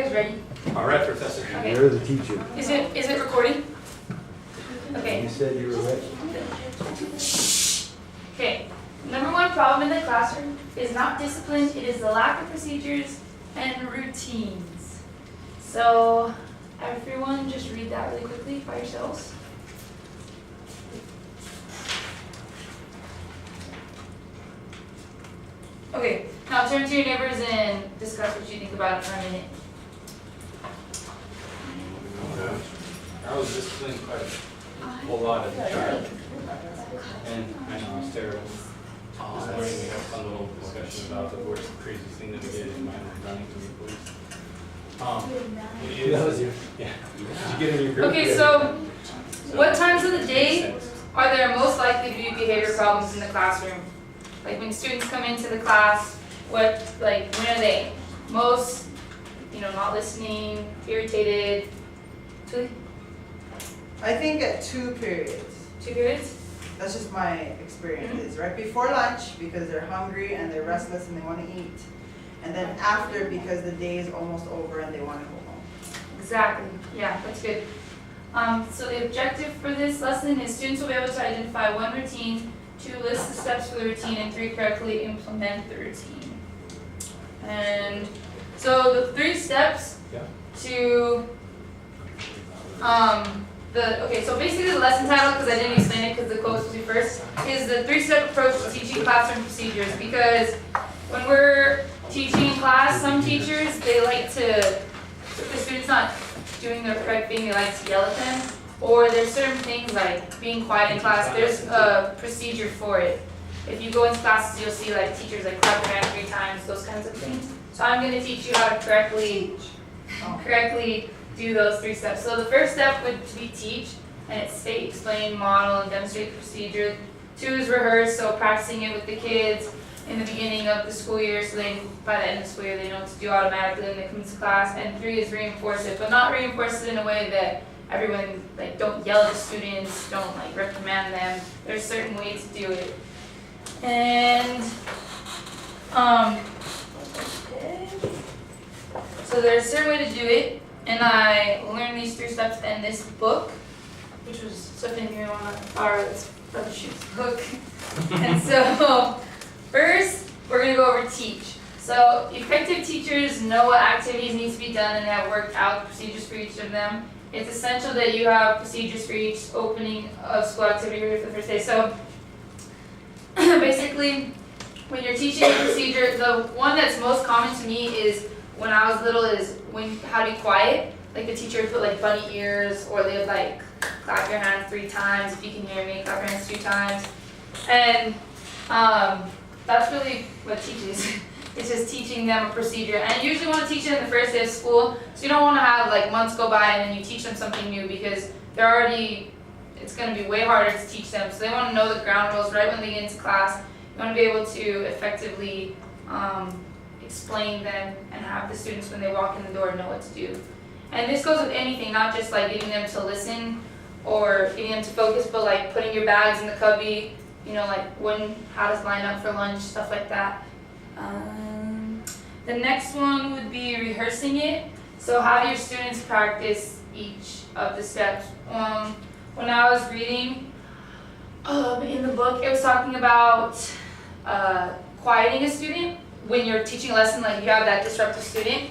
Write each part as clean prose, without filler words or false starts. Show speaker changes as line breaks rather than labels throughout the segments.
guys ready?
All right, Professor.
Okay.
You're the teacher.
Is it recording? Okay.
You said you were ready.
Okay. Number one problem in the classroom is not discipline, it is the lack of procedures and routines. So everyone just read that really quickly by yourselves. Okay, now turn to your neighbors and discuss what you think about it for a minute.
I was disciplined quite a whole lot as a child, and I know it's terrible. This morning we had a fun little discussion about the worst, craziest thing that we did in my running to the police.
That was you.
Yeah. Did you get in your group?
Okay, so what times of the day are there most likely to be behavior problems in the classroom? Like when students come into the class, when are they most, not listening, irritated?
I think at 2 periods.
2 periods?
That's just my experience. Is right before lunch because they're hungry and they're restless and they want to eat. And then after because the day is almost over and they want to go home.
Exactly. Yeah, that's good. So the objective for this lesson is students will be able to identify 1 routine, 2 list the steps for the routine, and 3 correctly implement the routine. And so the 3 steps to so basically the lesson title, because I didn't explain it because the quote was supposed to be first, is the 3-step approach to teaching classroom procedures. Because when we're teaching in class, some teachers, they like to, if the student's not doing the correct thing, they like to yell at them. Or there's certain things like being quiet in class, there's a procedure for it. If you go into classes, you'll see like teachers like clap their hands 3 times, those kinds of things. So I'm going to teach you how to correctly do those 3 steps. So the first step would be teach, and it's state, explain, model, and demonstrate the procedure. 2 is rehearse, so practicing it with the kids in the beginning of the school year, so they, by the end of the school year, they know what to do automatically when they come to class. And 3 is reinforce it, but not reinforce it in a way that everyone, don't yell at the students, don't reprimand them. There's certain ways to do it. And, so there's a certain way to do it. And I learned these 3 steps in this book, which was, so if any of you want to borrow this Brother Shoot's book. And so, first, we're going to go over teach. So, effective teachers know what activities need to be done and have worked out procedures for each of them. It's essential that you have procedures for each opening of school activity for the first day. So, basically, when you're teaching a procedure, the one that's most common to me is when I was little is how to be quiet. Like the teacher would put bunny ears, or they would clap your hands 3 times. If you can hear me, clap your hands 2 times. And that's really what teaches. It's just teaching them a procedure. And you usually want to teach it in the first day of school. So you don't want to have months go by and then you teach them something new, because it's going to be way harder to teach them. So they want to know the ground rules right when they get into class. You want to be able to effectively explain them and have the students when they walk in the door know what to do. And this goes with anything, not just getting them to listen or getting them to focus, but putting your bags in the cubby, how to line up for lunch, stuff like that. The next one would be rehearsing it. So have your students practice each of the steps. When I was reading in the book, it was talking about quieting a student. When you're teaching a lesson, you have that disruptive student.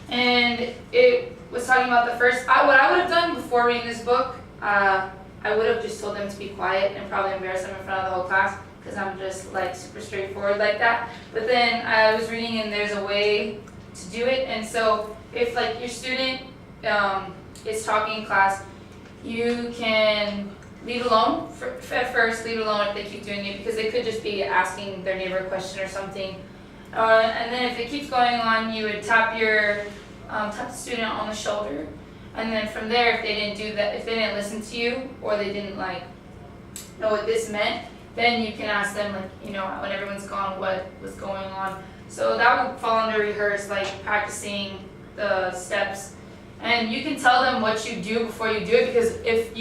And it was talking about the first, what I would have done before reading this book, I would have just told them to be quiet and probably embarrass them in front of the whole class, because I'm just super straightforward like that. But then I was reading and there's a way to do it. And so if your student is talking in class, you can leave alone at first, leave alone if they keep doing it, because they could just be asking their neighbor a question or something. And then if it keeps going on, you would tap the student on the shoulder, and then from there, if they didn't do that, if they didn't listen to you, or they didn't know what this meant, then you can ask them when everyone's gone, what was going on. So that would fall under rehearse, practicing the steps. And you can tell them what you do before you do it, because if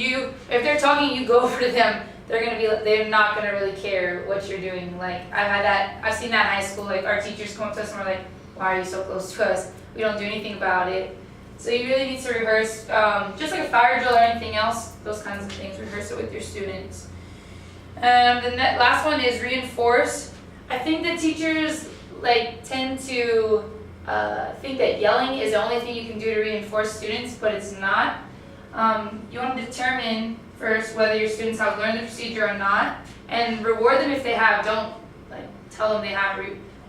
they're talking, you go over to them, they're not gonna really care what you're doing. I've seen that in high school. Our teachers come up to us and we're like, why are you so close to us? We don't do anything about it. So you really need to rehearse, just like a fire drill or anything else, those kinds of things, rehearse it with your students. The last one is reinforce. I think that teachers like tend to think that yelling is the only thing you can do to reinforce students, but it's not. You want to determine first whether your students have learned the procedure or not, and reward them if they have. Don't like tell them they have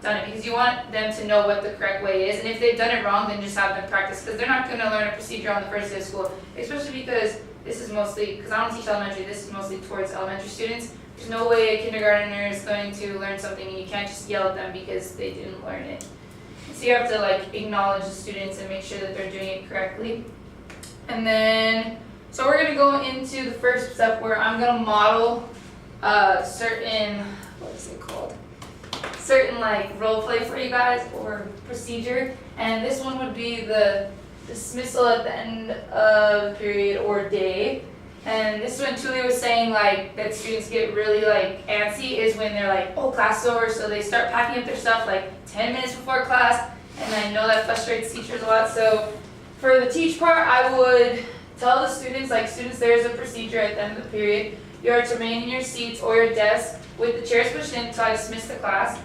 done it, because you want them to know what the correct way is, and if they've done it wrong, then just have them practice, because they're not going to learn a procedure on the first day of school, especially because this is mostly, because I don't teach elementary, this is mostly towards elementary students. There's no way a kindergartner is going to learn something, and you can't just yell at them because they didn't learn it. So you have to like acknowledge the students and make sure that they're doing it correctly. And then, so we're going to go into the first step where I'm going to model certain, what is it called? Certain like role play for you guys or procedure. And this one would be the dismissal at the end of the period or day. And this is when Tuli was saying like that students get really like antsy is when they're like, oh, class is over, so they start packing up their stuff like 10 minutes before class. And I know that frustrates teachers a lot. So for the teach part, I would tell the students, like students, there's a procedure at the end of the period. You are to remain in your seats or your desk with the chairs pushed in until I dismiss the class.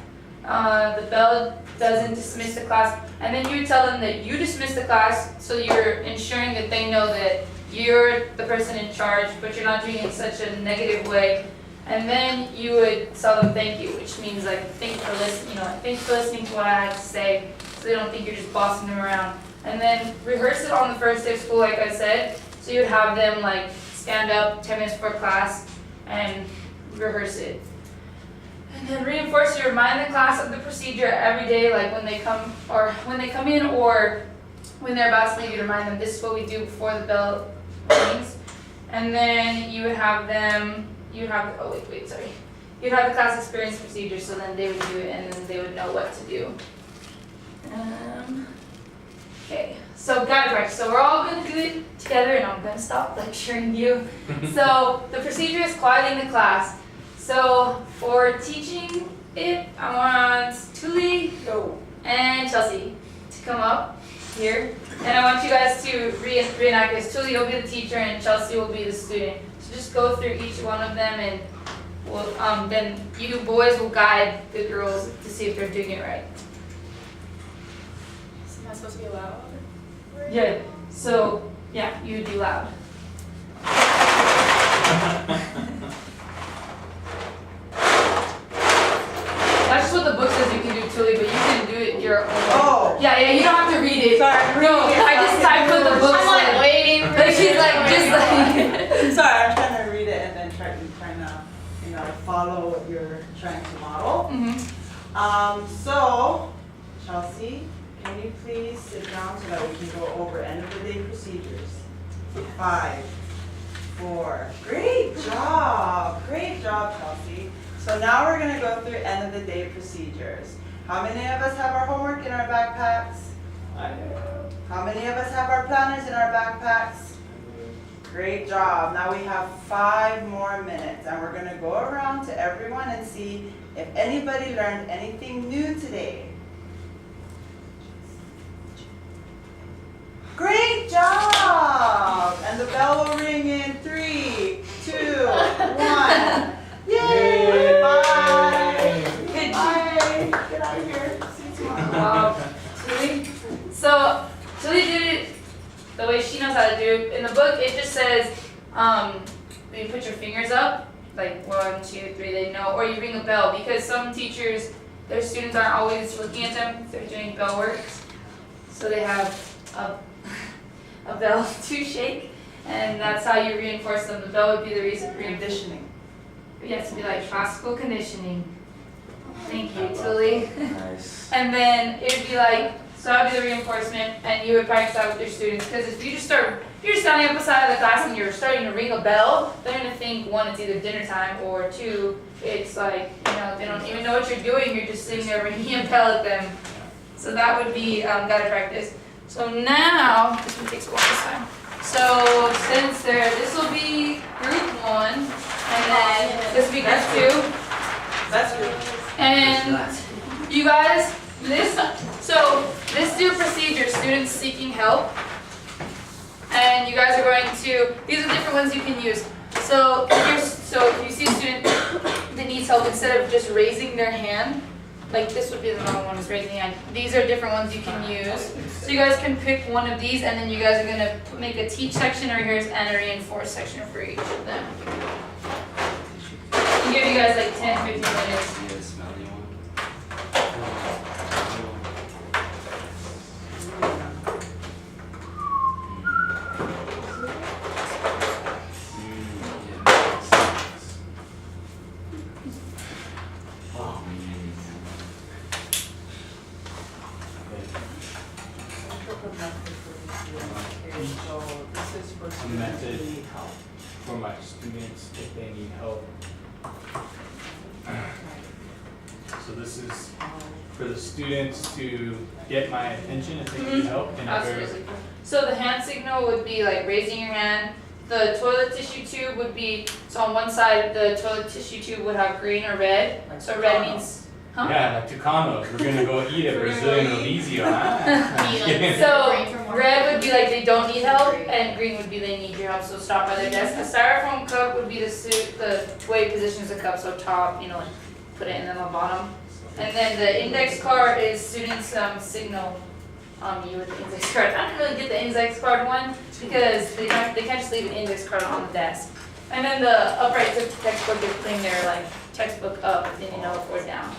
The bell doesn't dismiss the class. And then you would tell them that you dismiss the class, so you're ensuring that they know that you're the person in charge, but you're not doing it in such a negative way. And then you would tell them thank you, which means like thank you for listening, thank you for listening to what I had to say, so they don't think you're just bossing them around. And then rehearse it on the first day of school, like I said. So you would have them like stand up 10 minutes before class and rehearse it. And then reinforce it, remind the class of the procedure every day, like when they come in or when they're about to leave, you remind them this is what we do before the bell rings. And then you would have them, you'd have the class experience procedure, so then they would do it and then they would know what to do. Okay, so guide practice. So we're all going to do it together, and I'm going to stop lecturing you. So the procedure is quieting the class. So for teaching it, I want Tuli and Chelsea to come up here. And I want you guys to reenact this. Tuli, you'll be the teacher, and Chelsea will be the student. So just go through each one of them, and we'll, then you boys will guide the girls to see if they're doing it right.
Am I supposed to be loud?
Yeah. So yeah, you do loud. That's just what the book says you can do, Tuli, but you can do it your own way.
Oh.
Yeah, you don't have to read it.
Sorry,
No, I just typed what the book
I'm like
said.
waiting for
Like she's like just like.
I'm sorry, I'm trying to read it and then trying to, follow what you're trying to model. So, Chelsea, can you please sit down so that we can go over end of the day procedures? 5, 4, great job, Chelsea. So now we're gonna go through end of the day procedures. How many of us have our homework in our backpacks?
I know.
How many of us have our planners in our backpacks? Great job. Now we have 5 more minutes, and we're going to go around to everyone and see if anybody learned anything new today. Great job! And the bell will ring in 3, 2, 1. Yay! Bye!
Good
Bye! Get out of here. See you tomorrow.
Wow. Tuli? So Tuli did it the way she knows how to do it. In the book, it just says you put your fingers up, like 1, 2, 3, they know, or you ring a bell, because some teachers, their students aren't always looking at them if they're doing bell work. So they have a bell to shake, and that's how you reinforce them. The bell would be the reason for
Conditioning.
Yes, to be like classical conditioning. Thank you, Tuli.
Nice.
And then it would be like, so that would be the reinforcement, and you would practice that with your students. Because if you're standing up beside the class and you're starting to ring a bell, they're gonna think 1, it's either dinner time, or 2, it's like, they don't even know what you're doing. You're just sitting there ringing a bell at them. So that would be guided practice. So now, this one takes a while this time. So since this will be group 1, and then this will be group 2.
That's good.
And you guys, this So this is your procedure, students seeking help. And you guys are going to, these are different ones you can use. So if you see a student that needs help, instead of just raising their hand, like this would be the normal one, is raising the hand. These are different ones you can use. So you guys can pick one of these, and then you guys are going to make a teach section or here's and a reinforce section for each of them. I'll give you guys like 10, 15 minutes.
Yeah, the smelly one. A method for my students if they need help. So this is for the students to get my attention if they need help in a very
Absolutely. So the hand signal would be like raising your hand. The toilet tissue tube would be, so on one side the toilet tissue tube would have green or red. So red means, huh?
yeah, like Tucanos. We're gonna go eat at Brazilian Rodizio, huh?
So red would be like they don't need help, and green would be they need your help. So stop by their desk. A styrofoam cup would be the way it positions the cup. So top, you know, like put it in the bottom. And then the index card is students signal you with the index card. I didn't really get the index card one because they can't just leave an index card on the desk. And then the upright textbook is putting their like textbook up, then you know, or down.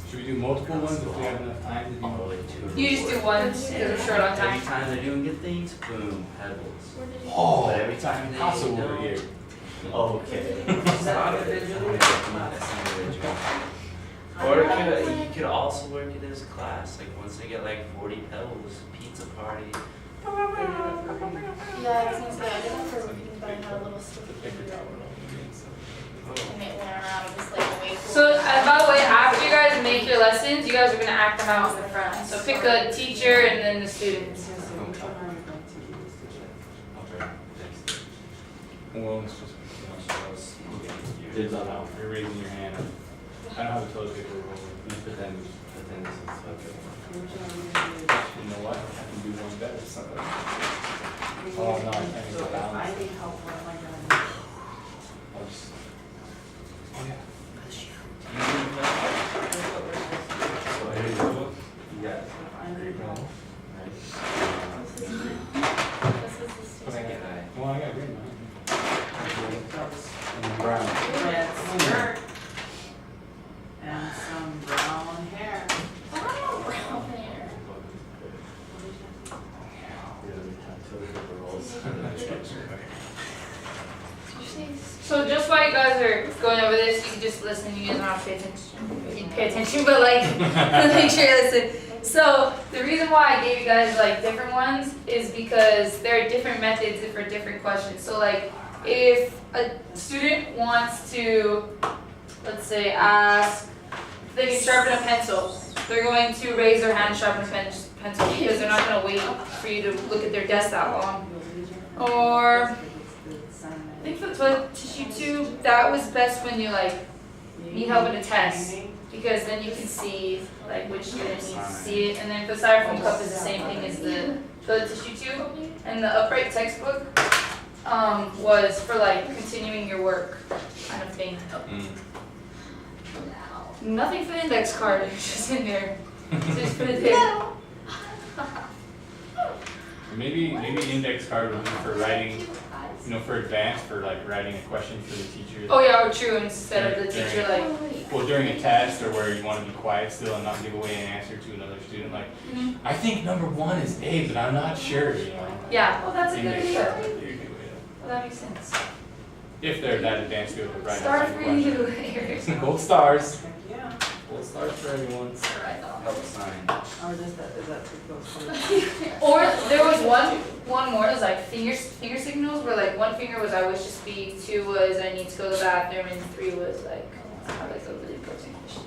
Should we do multiple ones if we have enough time to do multiple?
You just do one because we're short on
Every
time.
time they're doing good things, boom, pebbles.
Oh,
But every time they
Picasso over
don't-
here.
Okay.
Is that individually?
That's individual. Or it could, you could also work it as a class, like once they get like 40 pebbles, pizza party.
Yeah, it seems good. I did one for reading, but I had a little sticky figure. And it went around just like way cool.
So, by the way, after you guys make your lessons, you guys are gonna act them out in the front. So pick a teacher and then the students.
Well, it's just, did that out. You're raising your hand. I don't have a toilet paper roll, but then this is okay. You know what? I can do one better. Oh no, I can't
So
even
if I
balance
need
it.
help, what am I gonna do?
I'll just. Oh yeah. So here you go. You got it.
So if I need help,
This is the
But I
sticky.
get, well, I got green, man. And brown.
red skirt and some brown hair.
Oh, brown hair.
So just while you guys are going over this, you can just listen. You guys don't have to pay attention. You can pay attention, but like, make sure you listen. So the reason why I gave you guys like different ones is because there are different methods for different questions. So like, if a student wants to, let's say, ask if they can sharpen a pencil, they're going to raise their hand, sharpen a pencil because they're not going to wait for you to look at their desk that long. Or I think for the toilet tissue tube, that was best when you like need help in a test because then you can see like which student needs to see it. And then the styrofoam cup is the same thing as the toilet tissue tube. And the upright textbook was for like continuing your work kind of thing. Nothing for the index card, it's just in there. Just put it there.
Maybe index card would be for writing, you know, for advanced, for like writing a question for the teacher.
Oh yeah, or true, instead of the teacher like,
Well, during a test or where you want to be quiet still and not give away an answer to another student, like, I think number 1 is A, but I'm not sure, you know.
yeah, well that's a good
Index
idea.
card would be a good way
Well, that makes sense.
if they're that advanced, to be able to write.
Star
out
for
some
you,
questions.
Eric.
Gold stars.
Heck yeah.
Gold stars for everyone.
Right on.
Help sign.
Or is that too close?
Or there was one more, it was like finger signals, where like one finger was I wish to speak, 2 was I need to go to the bathroom, and 3 was like, I have like a really important question.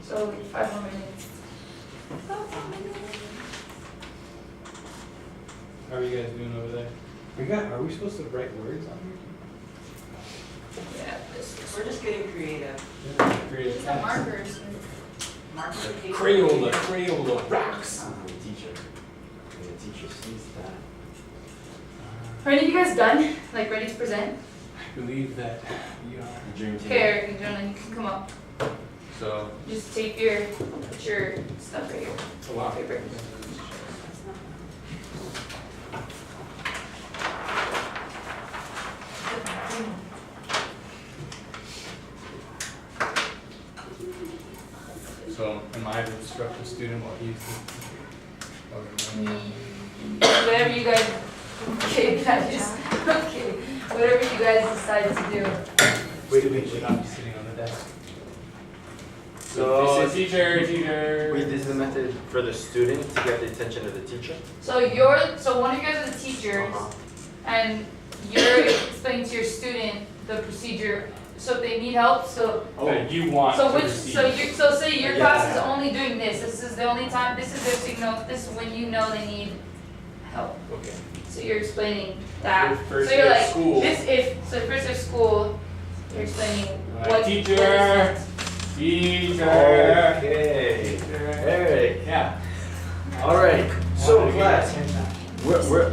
So 5 more minutes.
How are you guys doing over there? Are we supposed to write words on here?
Yeah, this is.
We're just getting creative.
Creative
These are
text.
markers.
Mark the paper.
Crayola rocks.
The teacher sees that.
Are any of you guys done? Like ready to present?
I believe that we are.
The dream team.
Okay, Eric and Jonah, you can come up.
So,
Just put your stuff right here.
a lot.
Paper.
So, am I to instruct the student while he's the?
Whatever you guys, okay, okay, whatever you guys decide to do.
Wait, should not be sitting on the desk.
So,
This is teacher.
Wait, this is the method for the student to get the attention of the teacher?
So one of you guys are the teachers,
Uh-huh.
and you're explaining to your student the procedure, so if they need help,
That you want
so
to
which,
receive.
so say your
Yeah.
class is only doing this is the only time, this is their signal, this is when you know they need help.
Okay.
So you're explaining that.
First
So you're
day of
like,
school.
so first day of school, you're explaining
Alright,
what.
teacher.
what is
Teacher.
Okay.
Teacher.
Eric.
Yeah.
Alright, so
Wanted to
class,
get attention.
we're,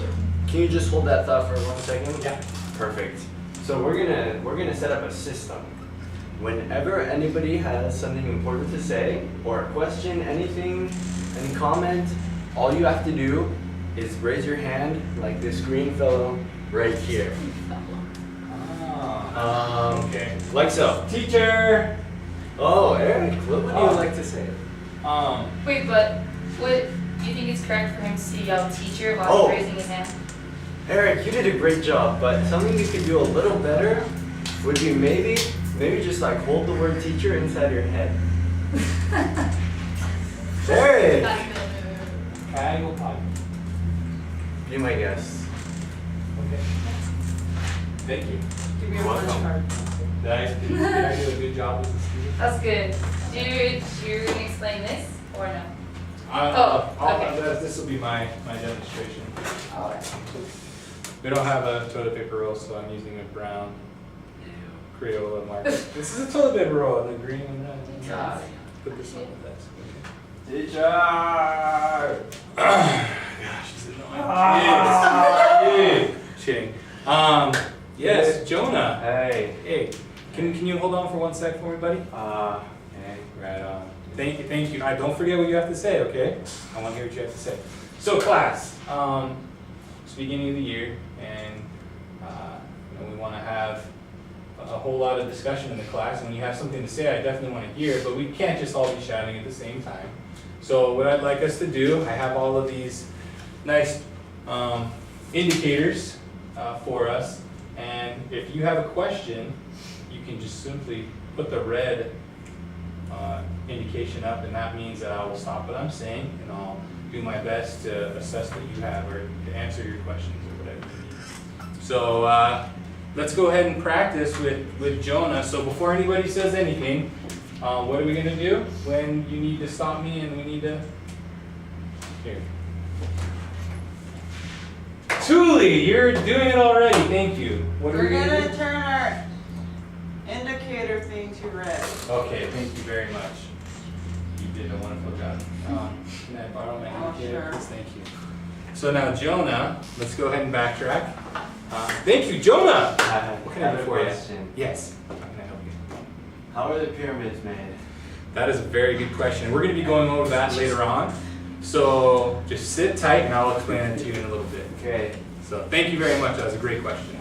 can you just hold that thought for 1 second?
Yeah.
Perfect. So we're gonna set up a system. Whenever anybody has something important to say, or a question, anything, any comment, all you have to do is raise your hand like this green fellow right here.
Okay.
Like so.
Teacher.
Oh, Eric, what would you like to say?
Wait, but what, do you think it's correct for him to see yell teacher while
Oh.
he's raising his hand?
Eric, you did a great job, but something you could do a little better would be maybe just like hold the word teacher inside your head. Eric!
Kyle Pop.
Be my guest.
Okay. Thank you.
Give me a
You're
punch
welcome.
card.
Did I do a good job with the student?
That's good. You're gonna explain this, or no?
This will be my demonstration.
Alright.
We don't have a toilet paper roll, so I'm using a brown Crayola marker. This is a toilet paper roll, and the green one.
God.
Put this on the desk.
Teacher!
Gosh, this is annoying. Just kidding. Yes, Jonah.
Hey.
Hey, can you hold on for 1 sec for me, buddy?
Okay.
Right on. Thank you. Don't forget what you have to say, okay? I want to hear what you have to say. So, class, it's the beginning of the year, and we want to have a whole lot of discussion in the class. And when you have something to say, I definitely want to hear it, but we can't just all be shouting at the same time. So, what I'd like us to do, I have all of these nice indicators for us, and if you have a question, you can just simply put the red indication up, and that means that I will stop what I'm saying, and I'll do my best to assess what you have or to answer your questions or whatever you need. So let's go ahead and practice with Jonah. So before anybody says anything, what are we going to do when you need to stop me and we need to... Here. Thule, you're doing it already. Thank you. What are
We're
we going to do?
gonna turn our indicator thing to red.
Okay, thank you very much. You did a wonderful job. Can I borrow my
Oh,
indicator,
sure.
please? Thank you. So now, Jonah, let's go ahead and backtrack. Thank you, Jonah! What can I do for you?
Question.
Yes, how can I help you?
How are the pyramids made?
That is a very good question. We're going to be going over that later on. So just sit tight and I'll explain it to you in a little bit.
Okay.
So thank you very much. That was a great question.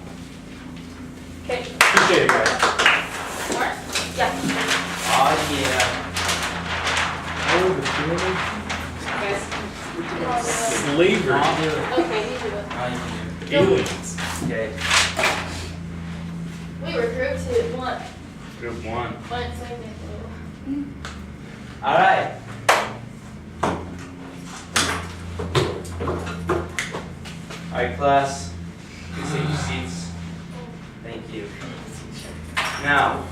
Okay,
Appreciate it, guys.
Mark? Yeah.
Oh yeah.
Oh, the pyramids?
Guys,
Slavery.
I'll do it.
Okay, you do it.
Now you can
Aliens.
do it. Okay.
We were grouped to one.
Group 1.
One segment.
All right. All right, class. Please take your seats. Thank you. Now,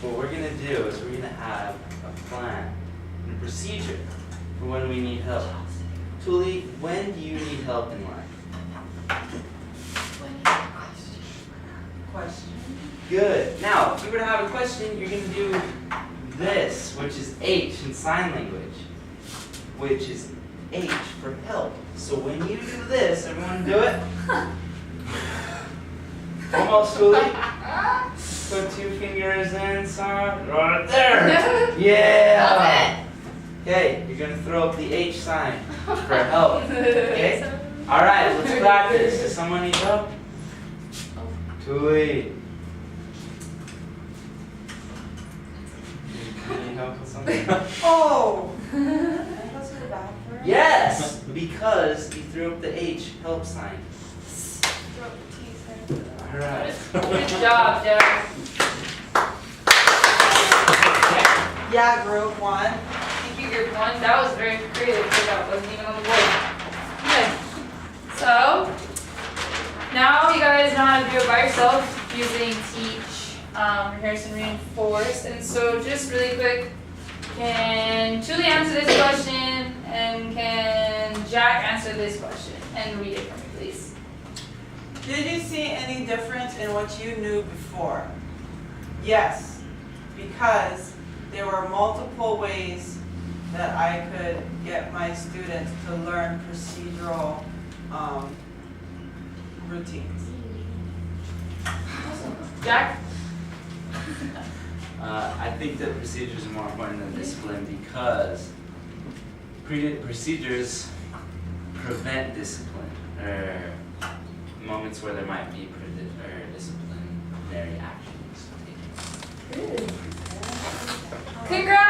what we're gonna do is we're gonna have a plan and a procedure for when we need help. Tuli, when do you need help in life?
Question.
Good. Now, if you were to have a question, you're gonna do this, which is H in sign language, which is H for help. So when you do this, everyone do it. Almost, Tuli. Put 2 fingers inside. Right there. Yeah. Okay, you're gonna throw up the H sign for help. Okay. All right, let's practice. Does someone need help? Tuli. You need help with something?
Oh! Can I go to the bathroom?
Yes, because you threw up the H help sign. All right.
Good job, Jeff.
Yeah, group 1.
Thank you, group 1. That was very creative because that wasn't even on the board. Good. So, now you guys know how to do it by yourself using teach, rehearse, and reinforce. And so, just really quick, can Julie answer this question? And can Jack answer this question? And read it for me, please.
Did you see any difference in what you knew before? Yes, because there were multiple ways that I could get my students to learn procedural routines.
Jack?
I think that procedures are more important than discipline because procedures prevent discipline or moments where there might be disciplinary actions taken.
Congrats!